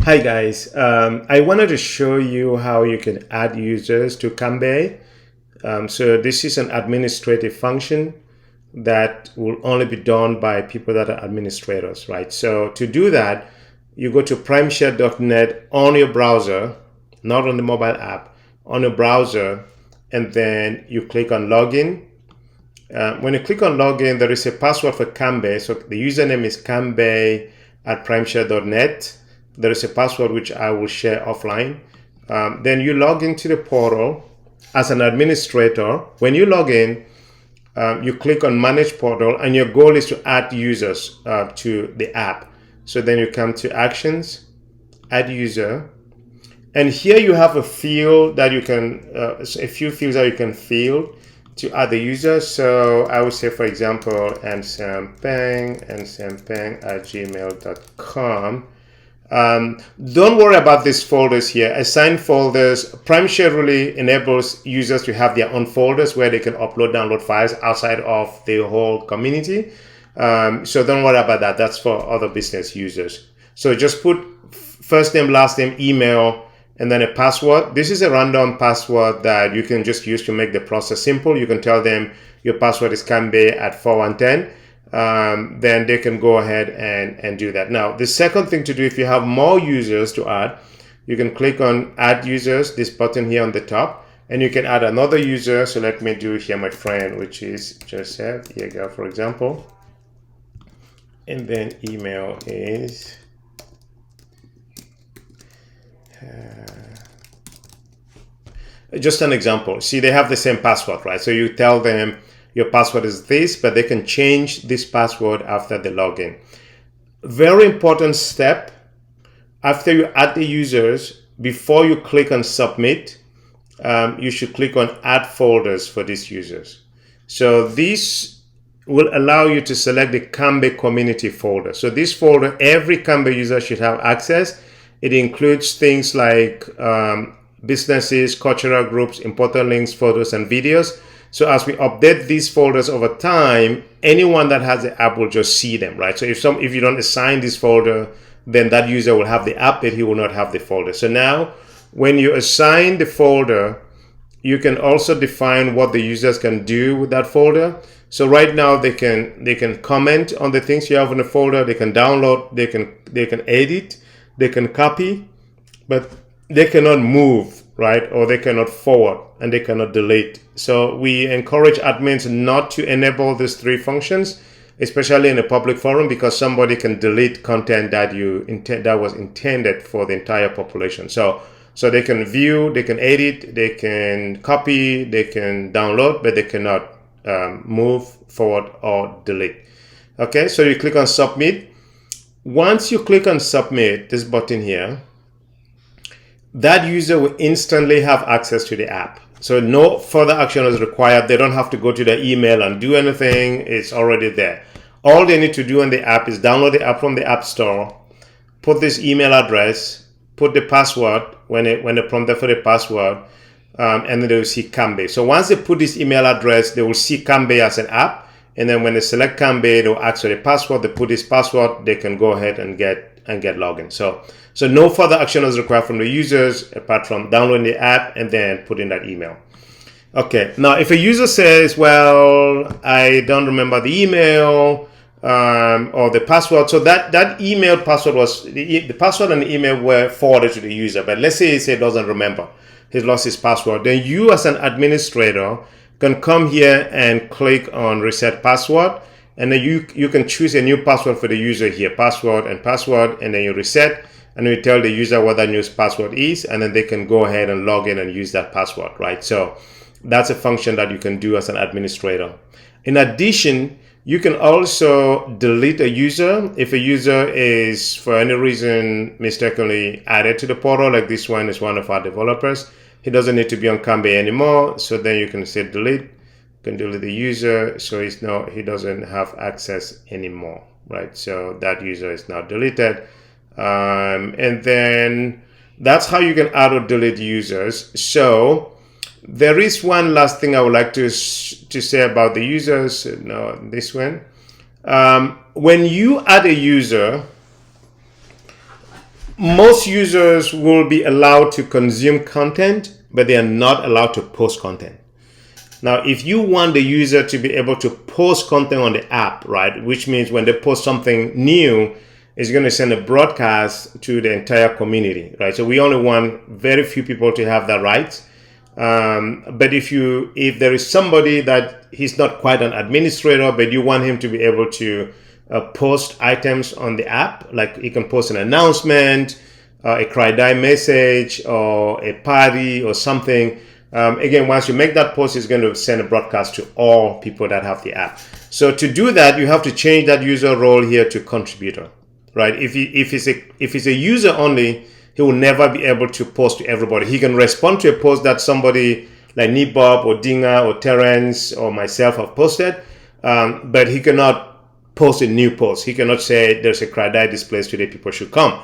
Hi guys, I wanted to show you how you can add users to Cambe. So this is an administrative function that will only be done by people that are administrators, right? So to do that, you go to primeshare.net on your browser, not on the mobile app, on your browser, and then you click on login. When you click on login, there is a password for Cambe. So the username is cambe at primeshare.net. There is a password which I will share offline. Then you log into the portal as an administrator. When you log in, you click on manage portal, and your goal is to add users to the app. So then you come to actions, add user, and here you have a field that you can, a few fields that you can fill to add the user. So I would say, for example, nsampeng at gmail.com. Don't worry about these folders here. Assign folders. Primeshare really enables users to have their own folders where they can upload, download files outside of the whole community. So don't worry about that. That's for other business users. So just put first name, last name, email, and then a password. This is a random password that you can just use to make the process simple. You can tell them your password is Cambe at 4110. Then they can go ahead and do that. Now, the second thing to do, if you have more users to add, you can click on add users, this button here on the top, and you can add another user. So let me do here my friend, which is Joseph Yeager, for example. And then email is just an example. See, they have the same password, right? So you tell them your password is this, but they can change this password after the login. Very important step, after you add the users, before you click on submit, you should click on add folders for these users. So this will allow you to select the Cambe community folder. So this folder, every Cambe user should have access. It includes things like businesses, cultural groups, important links, photos, and videos. So as we update these folders over time, anyone that has the app will just see them, right? So if you don't assign this folder, then that user will have the app, but he will not have the folder. So now, when you assign the folder, you can also define what the users can do with that folder. So right now, they can comment on the things you have in the folder. They can download. They can edit. They can copy, but they cannot move, right? Or they cannot forward, and they cannot delete. So we encourage admins not to enable these three functions, especially in a public forum, because somebody can delete content that was intended for the entire population. So they can view, they can edit, they can copy, they can download, but they cannot move forward or delete. Okay, so you click on submit. Once you click on submit, this button here, that user will instantly have access to the app. So no further action is required. They don't have to go to their email and do anything. It's already there. All they need to do on the app is download the app from the App Store, put this email address, put the password when they prompt for the password, and then they will see Cambe. So once they put this email address, they will see Cambe as an app. And then when they select Cambe, they'll ask for the password. They put this password, they can go ahead and get login. So no further action is required from the users apart from downloading the app and then putting that email. Okay, now if a user says, well, I don't remember the email or the password, so that email password was, the password and the email were forwarded to the user, but let's say he doesn't remember, he's lost his password, then you as an administrator can come here and click on reset password, and then you can choose a new password for the user here, password, and then you reset, and you tell the user what that new password is, and then they can go ahead and log in and use that password, right? So that's a function that you can do as an administrator. In addition, you can also delete a user. If a user is, for any reason, mistakenly added to the portal, like this one is one of our developers, he doesn't need to be on Cambe anymore. So then you can say delete. You can delete the user, so he doesn't have access anymore, right? So that user is now deleted. And then that's how you can add or delete users. So there is one last thing I would like to say about the users. No, this one. When you add a user, most users will be allowed to consume content, but they are not allowed to post content. Now, if you want the user to be able to post content on the app, right, which means when they post something new, it's going to send a broadcast to the entire community, right? So we only want very few people to have that right. But if there is somebody that he's not quite an administrator, but you want him to be able to post items on the app, like he can post an announcement, a cry die message, or a party or something. Again, once you make that post, it's going to send a broadcast to all people that have the app. So to do that, you have to change that user role here to contributor, right? If it's a user only, he will never be able to post to everybody. He can respond to a post that somebody like Nibob or Dinga or Terence or myself have posted, but he cannot post a new post. He cannot say there's a cry die display today, people should come.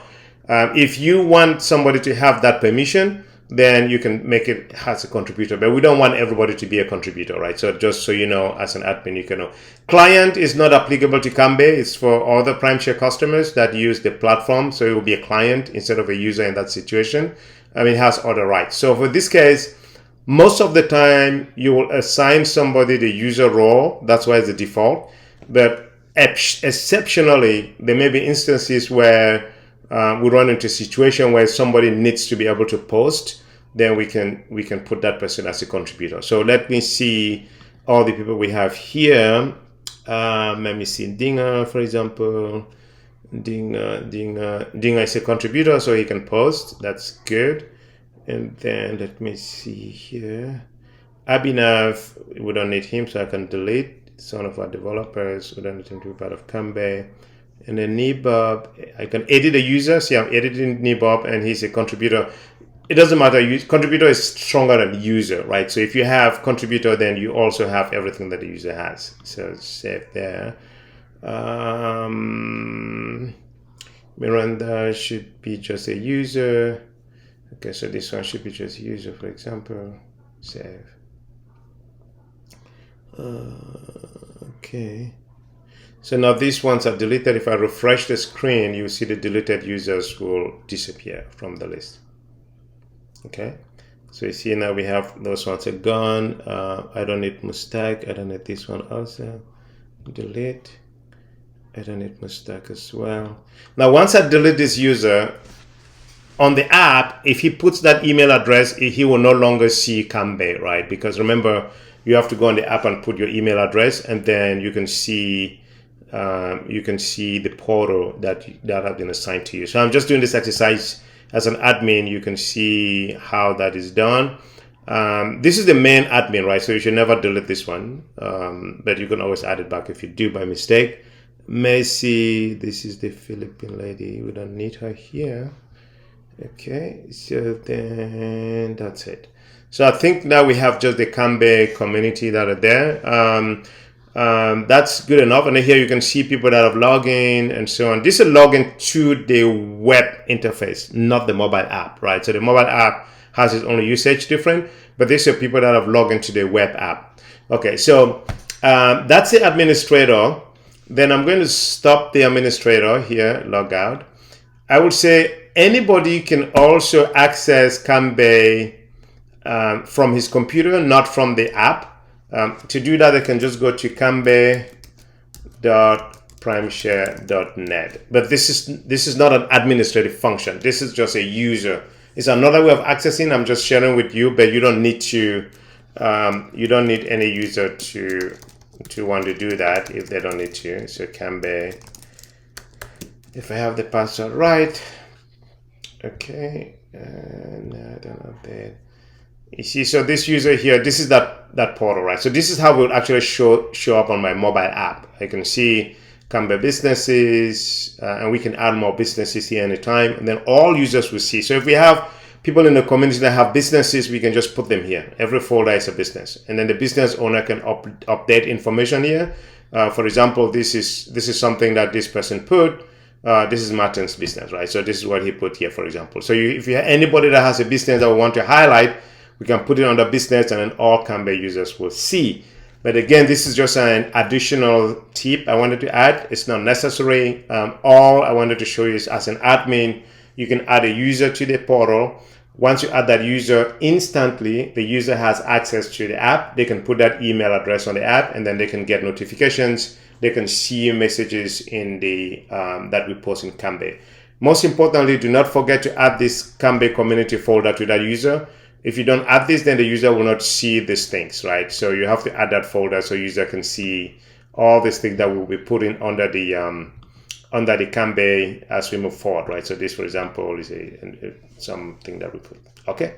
If you want somebody to have that permission, then you can make it as a contributor, but we don't want everybody to be a contributor, right? So just so you know, as an admin, you can know. Client is not applicable to Kambe. It's for other Primeshare customers that use the platform. So it will be a client instead of a user in that situation. It has other rights. So for this case, most of the time you will assign somebody the user role. That's why it's the default. But exceptionally, there may be instances where we run into a situation where somebody needs to be able to post, then we can put that person as a contributor. So let me see all the people we have here. Let me see Dinga, for example. Dinga is a contributor, so he can post. That's good. And then let me see here. Abhinav, we don't need him, so I can delete. It's one of our developers. We don't need him to be part of Kambe. And then Nibob, I can edit a user. See, I'm editing Nibob, and he's a contributor. It doesn't matter. Contributor is stronger than user, right? So if you have contributor, then you also have everything that the user has. So save there. Miranda should be just a user. Okay, so this one should be just user, for example. Save. Okay. So now these ones are deleted. If I refresh the screen, you see the deleted users will disappear from the list. Okay. So you see now we have those ones are gone. I don't need Mustaq. I don't need this one also. Delete. I don't need Mustaq as well. Now, once I delete this user, on the app, if he puts that email address, he will no longer see Kambe, right? Because remember, you have to go on the app and put your email address, and then you can see the portal that have been assigned to you. So I'm just doing this exercise as an admin. You can see how that is done. This is the main admin, right? So you should never delete this one, but you can always add it back if you do by mistake. Messi, this is the Philippine lady. We don't need her here. Okay, so then that's it. So I think now we have just the Kambe community that are there. That's good enough. And then here you can see people that have logged in and so on. This is a login to the web interface, not the mobile app, right? So the mobile app has its own usage different, but these are people that have logged into the web app. Okay, so that's the administrator. Then I'm going to stop the administrator here, log out. I would say anybody can also access Kambe from his computer, not from the app. To do that, I can just go to kambe.primeshare.net. But this is not an administrative function. This is just a user. It's another way of accessing. I'm just sharing with you, but you don't need to. You don't need any user to want to do that if they don't need to. So Kambe. If I have the password right, okay, and I don't update. You see, so this user here, this is that portal, right? So this is how it will actually show up on my mobile app. I can see Kambe businesses, and we can add more businesses here anytime, and then all users will see. So if we have people in the community that have businesses, we can just put them here. Every folder is a business, and then the business owner can update information here. For example, this is something that this person put. This is Martin's business, right? So this is what he put here, for example. So if you have anybody that has a business that we want to highlight, we can put it under business, and then all Kambe users will see. But again, this is just an additional tip I wanted to add. It's not necessary. All I wanted to show you is as an admin, you can add a user to the portal. Once you add that user, instantly the user has access to the app. They can put that email address on the app, and then they can get notifications. They can see messages in the that we post in Cambe. Most importantly, do not forget to add this Cambe community folder to that user. If you don't add this, then the user will not see these things, right? So you have to add that folder so user can see all these things that we'll be putting under the Cambe as we move forward, right? So this, for example, is something that we put. Okay,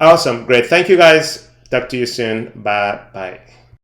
awesome, great. Thank you guys. Talk to you soon. Bye.